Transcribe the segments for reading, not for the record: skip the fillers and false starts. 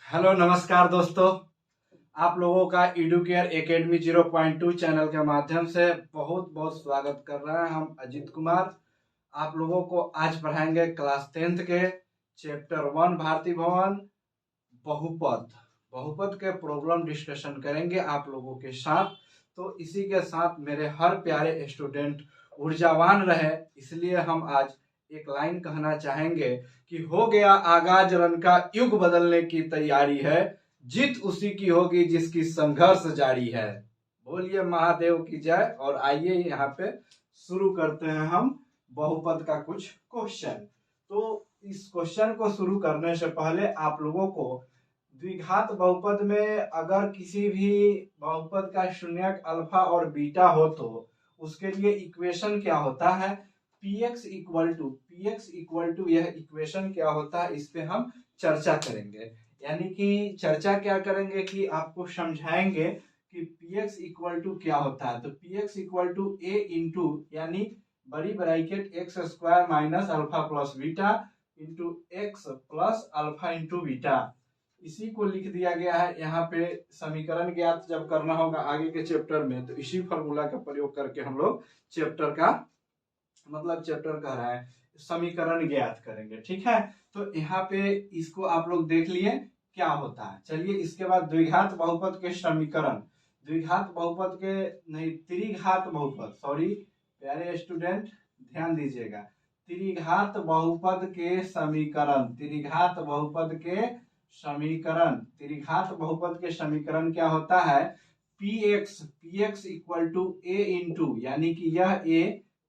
Hello नमस्कार दोस्तों। आप लोगों का एडुकेयर एकेडमी 0.2 चैनल के माध्यम से बहुत बहुत स्वागत कर रहे हैं। हम अजीत कुमार आप लोगों को आज पढ़ाएंगे क्लास 10th के चैप्टर 1 भारतीय भवन बहुपद बहुपद के प्रॉब्लम डिस्कशन करेंगे आप लोगों के साथ। तो इसी के साथ मेरे हर प्यारे स्टूडेंट ऊर्जावान रहे, इसलिए हम आज एक लाइन कहना चाहेंगे कि हो गया आगाज रन का, युग बदलने की तैयारी है, जीत उसी की होगी जिसकी संघर्ष जारी है। बोलिए महादेव की जय। और आइए यहाँ पे शुरू करते हैं हम बहुपद का कुछ क्वेश्चन। तो इस क्वेश्चन को शुरू करने से पहले आप लोगों को द्विघात बहुपद में अगर किसी भी बहुपद का शून्यक अल्फा और बीटा हो तो उसके लिए इक्वेशन क्या होता है, px इक्वल टू यह इक्वेशन क्या होता है, इस पे हम चर्चा करेंगे। यानी कि चर्चा क्या करेंगे कि आपको समझाएंगे कि px इक्वल टू क्या होता है। तो px equal to a into यानी बड़ी bracket x square minus alpha plus beta into x plus alpha into beta, इसी को लिख दिया गया है। यहाँ पे समीकरण ज्ञात जब करना होगा आगे के चैप्टर में, तो इसी फॉर्मूला का प्रयोग करके हम लोग चैप्टर का चैप्टर कह रहा है समीकरण ज्ञात करेंगे। ठीक है, तो यहाँ पे इसको आप लोग देख लिए क्या होता है। चलिए इसके बाद द्विघात बहुपद के समीकरण, द्विघात बहुपद के नहीं त्रिघात बहुपद, सॉरी प्यारे स्टूडेंट ध्यान दीजिएगा, त्रिघात बहुपद के समीकरण, त्रिघात बहुपद के समीकरण, त्रिघात बहुपद के समीकरण क्या होता है, px equal to a into यानी कि यह a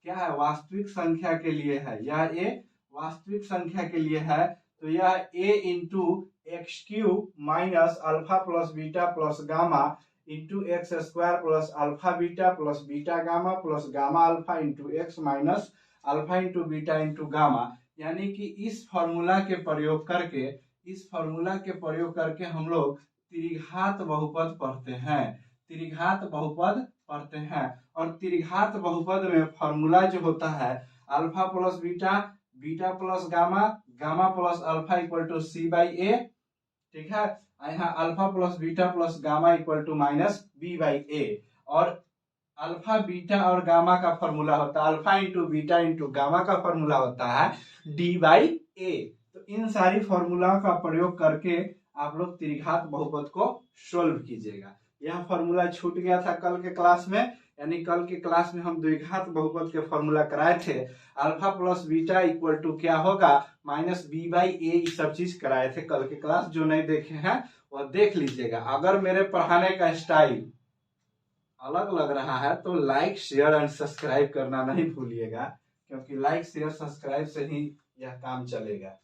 क्या है, वास्तविक संख्या के लिए है, यह a वास्तविक संख्या के लिए है, तो यह a into x cube minus alpha plus beta plus gamma into x square plus alpha beta plus beta gamma plus gamma alpha into x minus alpha into beta into gamma. यानी कि इस फॉर्मूला के प्रयोग करके, इस formula के प्रयोग करके हम लोग त्रिघात बहुपद पढ़ते हैं, त्रिघात बहुपद पढ़ते हैं। और त्रिघात बहुपद में फॉर्मूला जो होता है alpha plus beta, beta plus gamma, gamma plus alpha equal to c by a. ठीक है, यहाँ alpha plus beta plus gamma equal to minus b by a. और अल्फा बीटा और गामा का फॉर्मूला होता है, alpha into beta into gamma का formula होता है डी बाई ए। तो इन सारी फॉर्मूला का प्रयोग करके आप लोग त्रिघात बहुपद को सोल्व कीजिएगा। यह फॉर्मूला छूट गया था कल के क्लास में, यानी कल के क्लास में हम द्विघात बहुपद के फॉर्मूला कराए थे, alpha plus beta equal to क्या होगा माइनस बी बाई ए, सब चीज कराए थे कल के क्लास। जो नहीं देखे हैं वह देख लीजिएगा। अगर मेरे पढ़ाने का स्टाइल अलग लग रहा है तो लाइक शेयर एंड सब्सक्राइब करना नहीं भूलिएगा, क्योंकि लाइक शेयर सब्सक्राइब से ही यह काम चलेगा।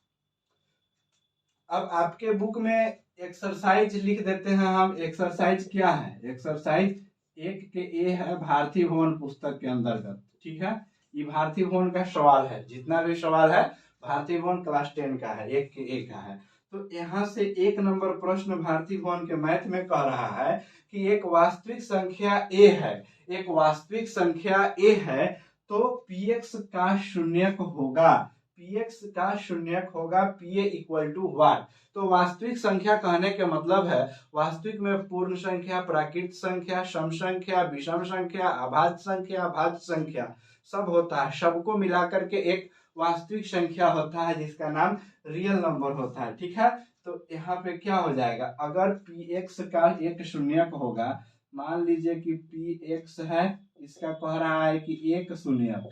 अब आपके बुक में एक्सरसाइज लिख देते हैं हम। एक्सरसाइज क्या है, एक्सरसाइज 1 के ए है भारतीय भवन पुस्तक के अंतर्गत। ठीक है, ये भारतीय भवन का सवाल है, जितना भी सवाल है भारतीय भवन क्लास 10 का है, 1 के ए का है। तो यहाँ से 1 नंबर प्रश्न भारतीय भवन के मैथ में कह रहा है कि एक वास्तविक संख्या ए है, एक वास्तविक संख्या ए है, तो px का शून्यक होगा, px का शून्यक होगा pa इक्वल टू वाट। तो वास्तविक संख्या कहने के मतलब है वास्तविक में पूर्ण संख्या, प्राकृत संख्या, सम संख्या, विषम संख्या, अभाज्य संख्या, भाज्य संख्या सब होता है, सबको मिलाकर के एक वास्तविक संख्या होता है जिसका नाम रियल नंबर होता है। ठीक है, तो यहाँ पे क्या हो जाएगा, अगर px का एक शून्यक होगा, मान लीजिए कि px है, इसका कह रहा है कि एक शून्यक,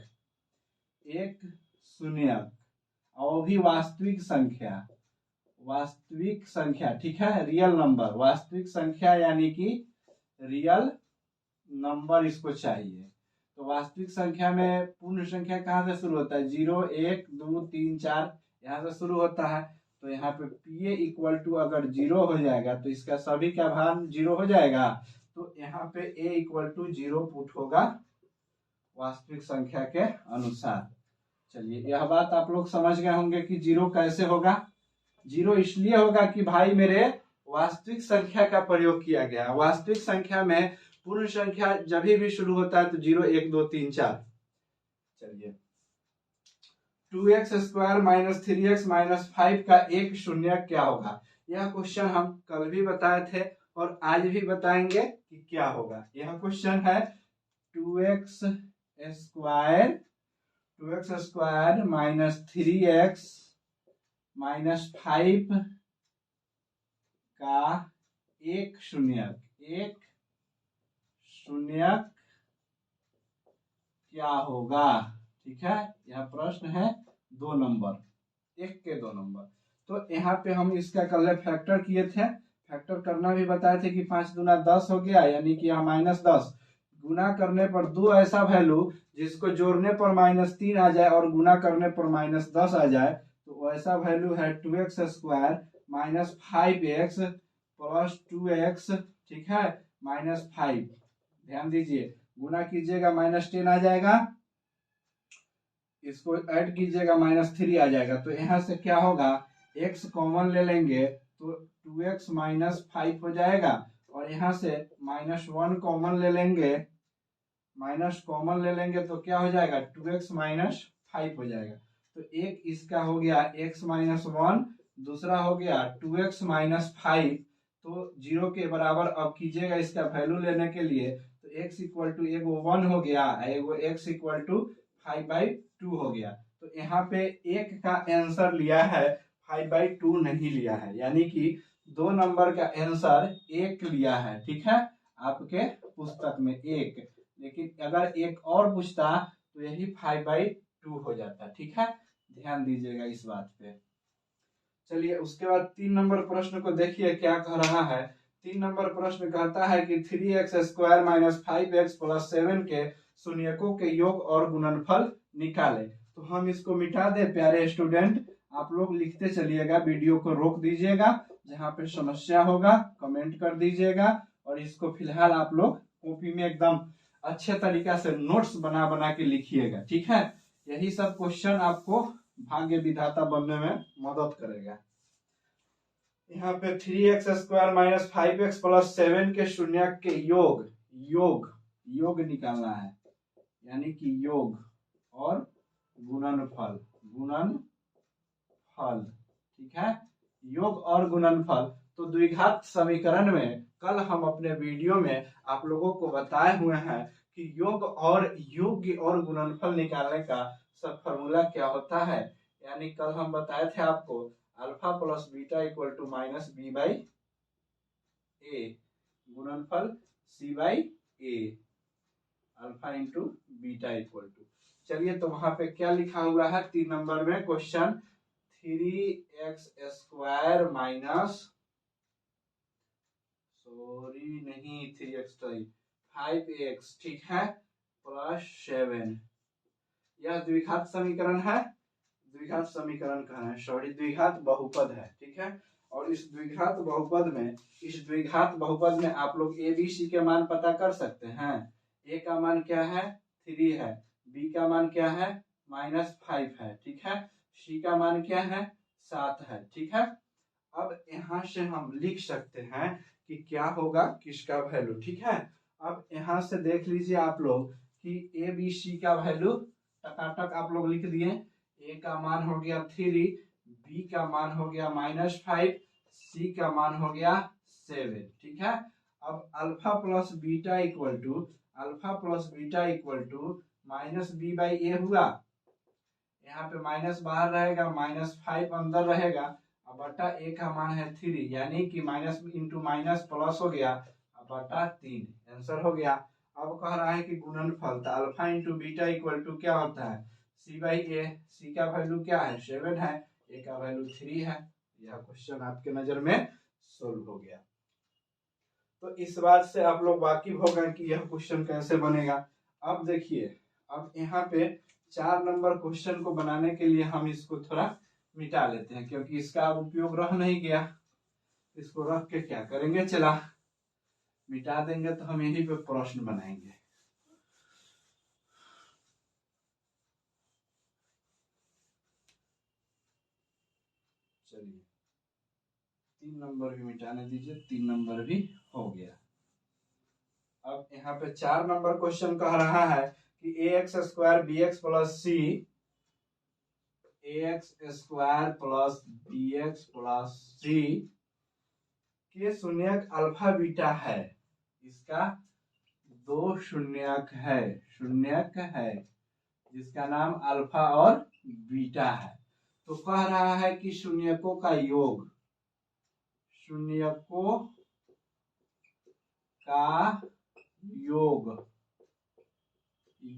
एक शून्यक और भी वास्तविक संख्या, वास्तविक संख्या। ठीक है, रियल नंबर, वास्तविक संख्या यानी कि रियल नंबर इसको चाहिए। तो वास्तविक संख्या में पूर्ण संख्या कहाँ से शुरू होता है, 0 1 2 3 4 यहाँ से शुरू होता है। तो यहाँ पे pa इक्वल टू अगर 0 हो जाएगा तो इसका सभी का मान 0 हो जाएगा, तो यहाँ पे a इक्वल टू 0 पुट होगा वास्तविक संख्या के अनुसार। चलिए यह बात आप लोग समझ गए होंगे कि 0 कैसे होगा। 0 इसलिए होगा कि भाई मेरे वास्तविक संख्या का प्रयोग किया गया, वास्तविक संख्या में पूर्ण संख्या जब भी शुरू होता है तो 0 1 2 3 4। चलिए 2x square minus 3x minus 5 का एक शून्यक क्या होगा, यह क्वेश्चन हम कल भी बताए थे और आज भी बताएंगे कि क्या होगा। यह क्वेश्चन है 2x square minus 3x minus 5 का एक शून्यक क्या होगा। ठीक है, यह प्रश्न है 2 नंबर, 1 के 2 नंबर। तो यहाँ पे हम इसका कल फैक्टर किए थे, फैक्टर करना भी बताए थे कि 5 दूना 10 हो गया, यानी कि यहाँ -10 गुना करने पर 2 ऐसा वैल्यू जिसको जोड़ने पर -3 आ जाए और गुना करने पर -10 आ जाए, तो वैसा वैल्यू है 2x square minus 5x plus 2x, ठीक है, -5। ध्यान दीजिए, गुना कीजिएगा -10 आ जाएगा, इसको ऐड कीजिएगा -3 आ जाएगा। तो यहाँ से क्या होगा, x कॉमन ले लेंगे तो 2x माइनस 5 हो जाएगा, और यहाँ से -1 कॉमन ले लेंगे, तो क्या हो जाएगा 2x माइनस 5 हो जाएगा। तो एक इसका हो गया x माइनस 1, दूसरा हो गया 2x माइनस 5। तो 0 के बराबर अब कीजिएगा इसका वैल्यू लेने के लिए, तो x इक्वल टू एगो 1 हो गया, एगो x इक्वल टू 5/2 हो गया। तो यहाँ पे एक का आंसर लिया है, 5/2 नहीं लिया है, यानी कि 2 नंबर का आंसर 1 लिया है। ठीक है, आपके पुस्तक में 1, लेकिन अगर एक और पूछता तो यही 5/2 हो जाता। ठीक है, ध्यान दीजिएगा इस बात पे। चलिए उसके बाद 3 नंबर प्रश्न को देखिए क्या कह रहा है। 3 नंबर प्रश्न कहता है कि 3x square minus 5x plus 7 के शून्यकों के योग और गुणनफल निकाले। तो हम इसको मिटा दे प्यारे स्टूडेंट, आप लोग लिखते चलिएगा, वीडियो को रोक दीजिएगा, जहाँ पे समस्या होगा कमेंट कर दीजिएगा, और इसको फिलहाल आप लोग कॉपी में एकदम अच्छे तरीका से नोट्स बना बना के लिखिएगा। ठीक है, यही सब क्वेश्चन आपको भाग्य विधाता बनने में मदद करेगा। यहाँ पे 3x square minus 5x plus 7 के शून्यक के योग निकालना है, यानी कि योग और गुणनफल। ठीक है, योग और गुणनफल। तो द्विघात समीकरण में कल हम अपने वीडियो में आप लोगों को बताए हुए हैं कि योग और गुणनफल निकालने का सब फॉर्मूला क्या होता है। यानी कल हम बताए थे आपको alpha plus beta equal to minus b/a, गुणनफल c/a, alpha into beta equal to. चलिए, तो वहां पे क्या लिखा हुआ है 3 नंबर में question, 3x square minus 5x, ठीक है, प्लस 7। यह द्विघात समीकरण है, द्विघात समीकरण कह रहे हैं, सॉरी द्विघात बहुपद है। ठीक है, और इस द्विघात बहुपद में आप लोग ए बी सी के मान पता कर सकते हैं। ए का मान क्या है 3 है, बी का मान क्या है -5 है, ठीक है, सी का मान क्या है 7 है। ठीक है, अब यहाँ से हम लिख सकते हैं कि क्या होगा किसका वैल्यू। ठीक है, अब यहाँ से देख लीजिए आप लोग कि ए बी सी का वैल्यू टकाटक आप लोग लिख दिए। ए का मान हो गया 3, बी का मान हो गया -5, सी का मान हो गया 7। ठीक है, अब alpha plus beta equal to -b/a हुआ। यहाँ पे माइनस बाहर रहेगा, -5 अंदर रहेगा, बटा ए का मान है 3, यानी कि माइनस इंटू माइनस प्लस हो गया, बटा 3, आंसर हो गया। अब कह रहा है कि गुणनफल, तो alpha into beta equal to क्या होता है c/a। सी का वैल्यू क्या है 7 है, ए का वैल्यू 3 है। यह क्वेश्चन आपके नजर में सोल्व हो गया। तो इस बात से आप लोग वाकिफ हो गए कि यह क्वेश्चन कैसे बनेगा। अब देखिए, अब यहाँ पे 4 नंबर क्वेश्चन को बनाने के लिए हम इसको थोड़ा मिटा लेते हैं, क्योंकि इसका अब उपयोग रह नहीं गया। इसको रख के क्या करेंगे, चला मिटा देंगे तो हम यहीं पे प्रश्न बनाएंगे। चलिए 3 नंबर भी मिटाने दीजिए, 3 नंबर भी हो गया। अब यहाँ पे 4 नंबर क्वेश्चन कह रहा है कि ax square bx plus c, ax square plus bx plus c के शून्यक अल्फा बीटा है, इसका 2 शून्यक है जिसका नाम अल्फा और बीटा है। तो कह रहा है कि शून्यकों का योग, शून्यकों का योग